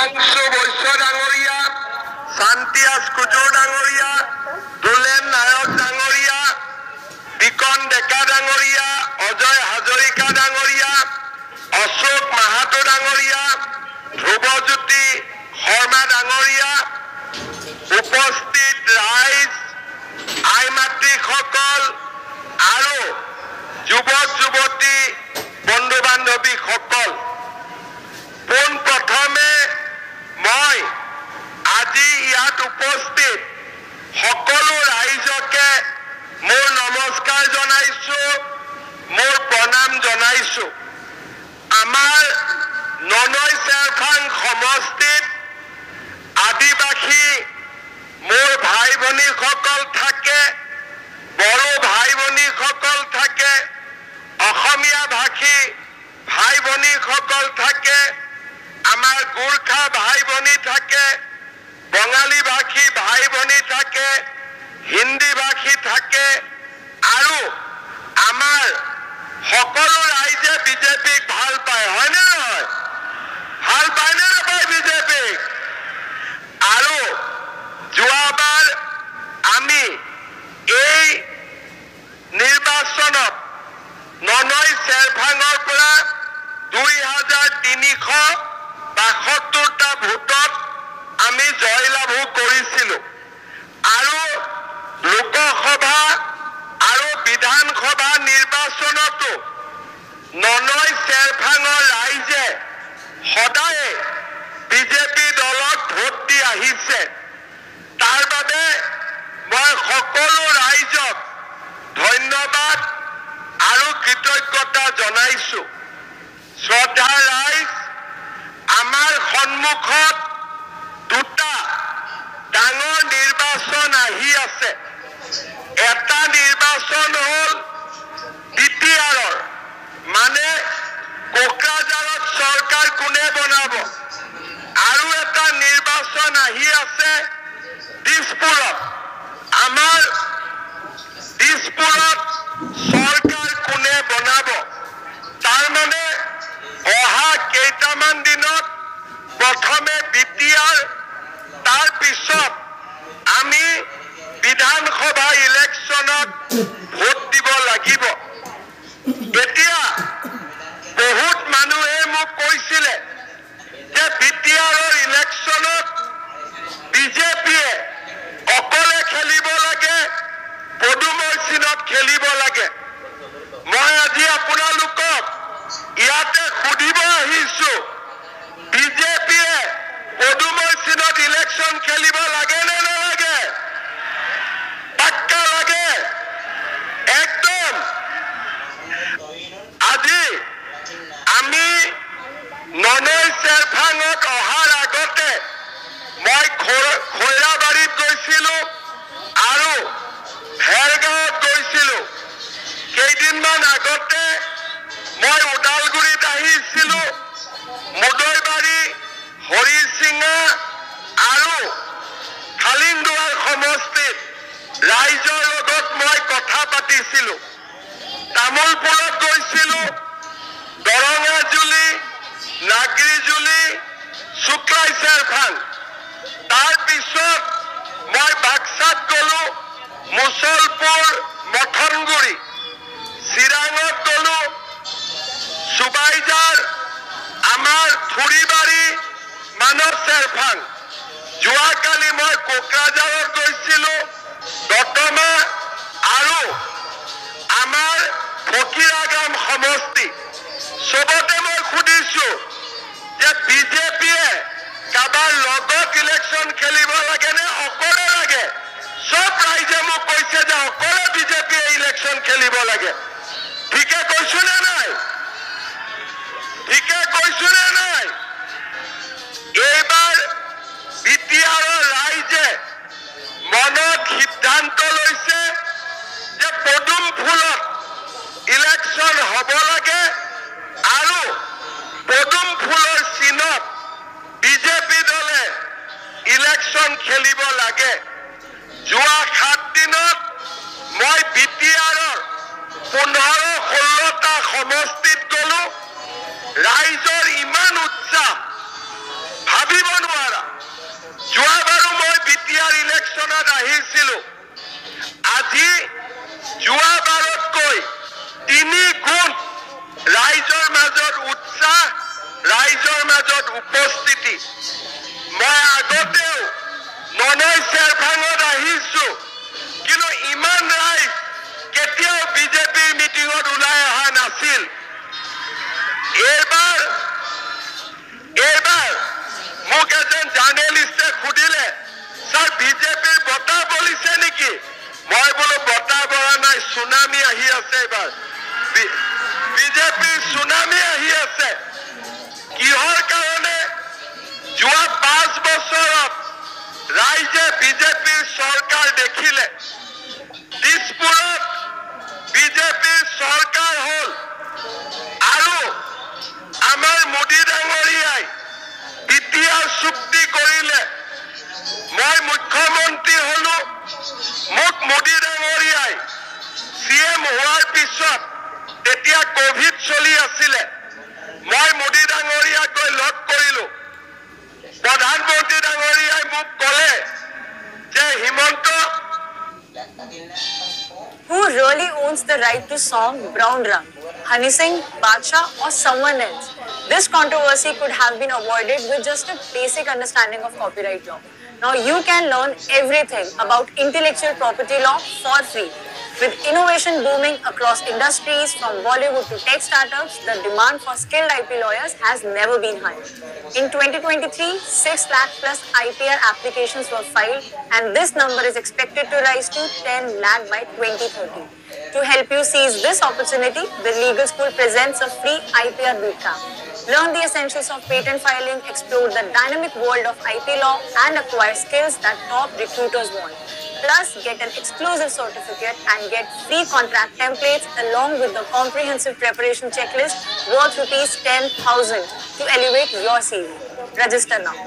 হিমাংশু বৈশ্য ডাঙৰীয়া, শান্তিয়াস কুজুৰ ডাঙৰীয়া, দুলেন নায়ক ডাঙৰীয়া, বিকন ডেকা ডাঙৰীয়া, অজয় হাজৰিকা ডাঙৰীয়া, অশোক মাহাতো ডাঙৰীয়া, ধ্ৰুৱজ্যোতি শৰ্মা ডাঙৰীয়া, উপস্থিত ৰাইজ, আই মাতৃসকল আৰু যুৱক যুৱতী বন্ধু বান্ধৱীসকল, পোনপ্ৰথমে মই আজি ইয়াত উপস্থিত সকলো ৰাইজকে মোৰ নমস্কাৰ জনাইছো, মোৰ প্ৰণাম জনাইছো। আমাৰ ননৈ চেৰফাং সমষ্টিত আদিবাসী মোৰ ভাই ভনীসকল থাকে, বড়ো ভাই ভনীসকল থাকে, অসমীয়া ভাষী ভাই ভনীসকল থাকে, আমাৰ গোৰ্খা ভাই ভনী থাকে, বঙালী ভাষী ভাই ভনী থাকে, হিন্দী ভাষী থাকে আৰু আমাৰ সকলো ৰাইজে বিজেপিক ভাল পায়, হয়নে নহয়? ভাল পায়নে নাপায় বিজেপিক? আৰু যোৱাবাৰ আমি এই নিৰ্বাচনত ননৈ চেৰফাঙৰ পৰা 2372টা ভোটত আমি জয়লাভো কৰিছিলোঁ আৰু লোকসভা আৰু বিধানসভা নিৰ্বাচনতো ননৈ চেৰফাঙৰ ৰাইজে সদায় বিজেপি দলক ভোট দি আহিছে। তাৰ বাবে মই সকলো ৰাইজক ধন্যবাদ আৰু কৃতজ্ঞতা জনাইছো। শ্ৰদ্ধা ৰাইজ, আমাৰ সন্মুখত দুটা ডাঙৰ নিৰ্বাচন আহি আছে। এটা নিৰ্বাচন হ'ল বিটিআৰৰ, মানে কোকৰাঝাৰত চৰকাৰ কোনে বনাব, আৰু এটা নিৰ্বাচন আহি আছে দিছপুৰত, আমাৰ দিছপুৰত চৰকাৰ কোনে বনাব। তাৰমানে অহা কেইটামান দিনত প্ৰথমে বিটিআৰ, তাৰ পিছত আমি বিধানসভা ইলেকশ্যনত ভোট দিব লাগিব। এতিয়া বহুত মানুহে মোক কৈছিলে যে বিটিআৰৰ ইলেকশ্যনত বিজেপিয়ে অকলে খেলিব লাগে, পদুমৈচিনত খেলিব লাগে। মই আজি আপোনালোকক ইয়াতে সুধিব আহিছো, বিজেপিয়ে পদুমৈচিনত ইলেকশ্যন খেলিব লাগে নে নালাগে? পাক্কা লাগে? একদম। আজি আমি ননৈ চেৰফাঙত অহাৰ আগতে মই খৈৰাবাৰীত গৈছিলো আৰু ভেৰগাঁৱত গৈছিলো। কেইদিনমান আগতে মই ওদালগুৰিত আহিছিলো, মুদৈবাৰী, হৰিচিঙা আৰু খালিন্দুৱাৰ সমষ্টিত ৰাইজৰ লগত মই কথা পাতিছিলো। তামোলপুৰত গৈছিলো, দৰঙাজুলি, নাগৰিজুলি, শুক্লাই চেৰফাং। তাৰ পিছত মই বাক্সাত গলো, মুছলপুৰ, মথনগুৰি, চিৰাঙত গলো, সুবাইজাৰ, আমাৰ থুৰিবাৰী, মানৱ চেৰফাং। যোৱাকালি মই কোকৰাঝাৰত গৈছিলো, দতমা আৰু আমাৰ ফকিৰাগাম সমষ্টি। চবতে মই সুধিছো যে বিজেপিয়ে কাৰোবাৰ লগত ইলেকশ্যন খেলিব লাগে নে অকলে লাগে? চব ৰাইজে মোক কৈছে যে অকলে বিজেপিয়ে ইলেকশ্যন খেলিব লাগে। ঠিকে কৈছো নে নাই? ঠিকে কৈছো নে নাই? এইবাৰ বিটিআৰৰ ৰাইজে মনত সিদ্ধান্ত লৈছে যে পদুম ফুলত ইলেকশ্যন হ'ব লাগে আৰু পদুম ফুলৰ চিনত বিজেপি দলে ইলেকশ্যন খেলিব লাগে। যোৱা 7 দিনত মই বিটিআৰৰ 15-16টা সমষ্টিত গলো। ৰাইজৰ ইমান উৎসাহ ভাবিব ৰাইজৰ মাজত উপস্থিতি মই আগতেও ননৈ চেৰভাঙত আহিছোঁ কিন্তু ইমান ৰাইজ কেতিয়াও বিজেপিৰ মিটিঙত ওলাই অহা নাছিল এইবাৰ মোক এজন জাৰ্নেলিষ্টে সুধিলে স্যাৰ বিজেপিৰ বঁটা বলিছে নেকি মই বোলো বঁটা বৰা নাই সুনামি আহি আছে এইবাৰ বিজেপিৰ সুনামি আহি আছে কিহৰ কাৰণে যোৱা 5 বছৰত ৰাইজে বিজেপিৰ চৰকাৰ দেখিলে দিছপুৰত বিজেপিৰ চৰকাৰ হ'ল আৰু আমাৰ মোদী ডাঙৰীয়াই বিটিআৰ চুক্তি কৰিলে মই মুখ্যমন্ত্ৰী হলো মোক মোদী ডাঙৰীয়াই সিএম হোৱাৰ পিছত তেতিয়া কোভিড চলি আছিলে মই মোদী ডাঙৰীয়াক গৈ লগ কৰিলো প্ৰধানমন্ত্ৰী ডাঙৰীয়াই মোক ক'লে যে Himanta Who really owns the right to song Brown Rang? Honey Singh, Badshah or someone else? This controversy could have been avoided with just a basic understanding of copyright law. Now you can learn everything about intellectual property law for free. With innovation booming across industries from Bollywood to tech startups, the demand for skilled IP lawyers has never been higher. In 2023, 6 lakh plus IPR applications were filed and this number is expected to rise to 10 lakh by 2030. To help you seize this opportunity, the Legal School presents a free IPR bootcamp. Learn the essentials of patent filing, explore the dynamic world of IP law and acquire skills that top recruiters want. Plus, get an exclusive certificate and get free contract templates along with the comprehensive preparation checklist worth rupees 10,000 to elevate your CV. Register now.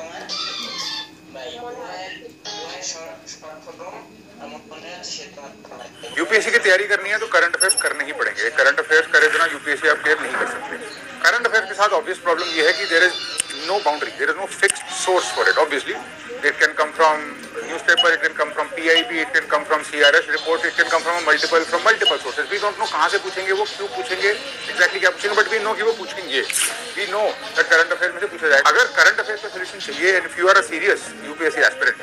UPSC की तैयारी करनी है तो current affairs करने ही पड़ेंगे current affairs करे बिना UPSC आप क्लियर नहीं कर सकते करंट अफेयर्स के साथ ऑब्वियस प्रॉब्लम ये है कि there is no boundary there is no fixed source for it obviously it can come from newspaper it can come from PIB it can come from CRS report it can come from multiple sources we don't know कहाँ से पूछेंगे वो क्यों पूछेंगे exactly क्या पूछेंगे but we know कि वो पूछेंगे we know that current affairs में से पूछा जाएगा अगर current affairs का solution चाहिए and if you are a serious UPSC aspirant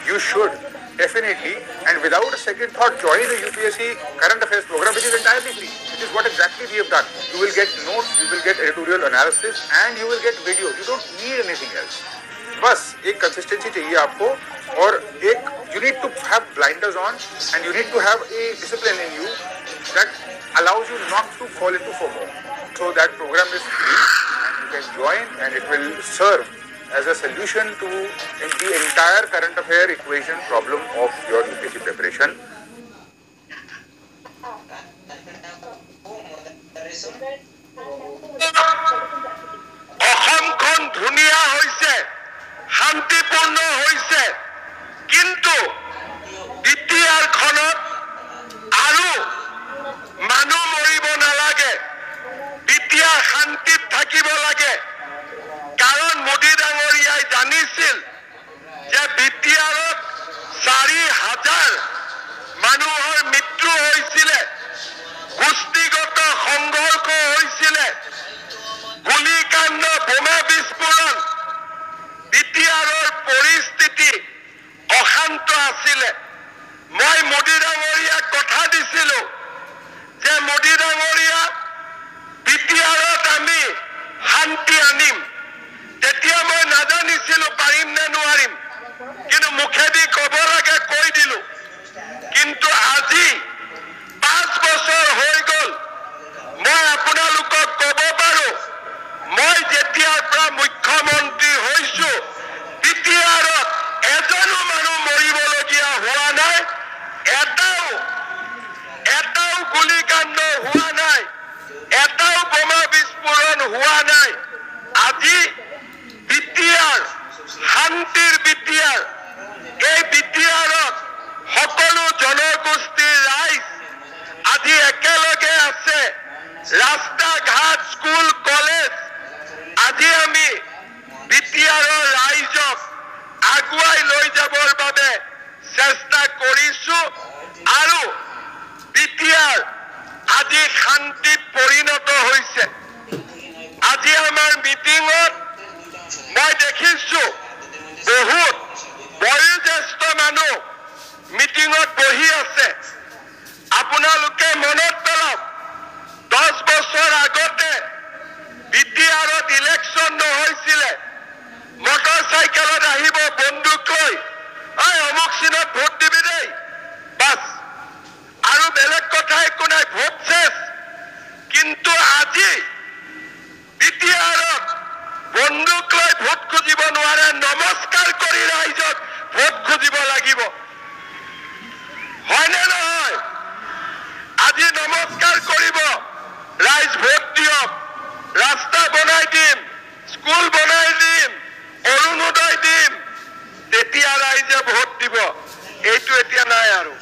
you should definitely and without a second thought join the UPSC current affairs program which is entirely free which is what exactly we have done you will get notes you will get editorial analysis and you will get videos you don't need anything else बस एक consistency चाहिए आपको और एक you need to have blinders on and you need to have a discipline in you that allows you not to fall into FOMO. So that program is free and you can join and it will serve as a solution to the entire current affair equation problem of your UPSC preparation. অসমখন ধুনীয়া হৈছে শান্তিপূৰ্ণ হৈছে কিন্তু BTR খনত আৰু মানুহ মৰিব নালাগে বিটিআৰ শান্তিত থাকিব লাগে কাৰণ মোদী ডাঙৰীয়াই জানিছিল যে বিটিআৰত 4,000 মানুহৰ মৃত্যু হৈছিলে গোষ্ঠীগত সংঘৰ্ষ হৈছিলে গুলীকাণ্ড বোমা বিস্ফোৰণ বিটিআৰৰ পৰিস্থিতি অশান্ত আছিলে মই মোদী ডাঙৰীয়াক কথা দিছিলো যে মোদী ডাঙৰীয়া বিটিআৰত আমি শান্তি আনিম তেতিয়া মই নাজানিছিলো পাৰিম নে নোৱাৰিম কিন্তু মুখেদি ক'ব লাগে কৈ দিলো কিন্তু আজি 5 বছৰ হৈ গ'ল মই আপোনালোকক ক'ব পাৰো মই যেতিয়াৰ পৰা মুখ্যমন্ত্ৰী হৈছো বিটিআৰত এজনো মানুহ মৰিবলগীয়া হোৱা নাই এটাও গুলীকাণ্ড হোৱা নাই এটাও বোমা বিস্ফোৰণ হোৱা নাই আজি বিটিআৰ শান্তিৰ বিটিআৰ এই বিটিআৰত সকলো জনগোষ্ঠীৰ ৰাইজ আজি একেলগে আছে ৰাস্তা ঘাট স্কুল কলেজ আজি আমি বিটিআৰৰ ৰাইজক আগুৱাই লৈ যাবৰ বাবে চেষ্টা কৰিছো আৰু বিটিআৰ আজি শান্তিত পৰিণত হৈছে আজি আমাৰ মিটিঙত মেচিনত ভোট দিবি দেই বাস আৰু বেলেগ কথা একো নাই ভোট শেষ কিন্তু আজি বিটিআৰত বন্দুক লৈ ভোট খুজিব নোৱাৰে নমস্কাৰ কৰি ৰাইজক ভোট খুজিব লাগিব হয়নে নহয় আজি নমস্কাৰ কৰিব ৰাইজ ভোট দিয়ক ৰাস্তা বনাই দিম স্কুল বনাই দিম অৰুণোদয় দিম তেতিয়া ৰাইজে ভোট দিব এইটো এতিয়া নাই আৰু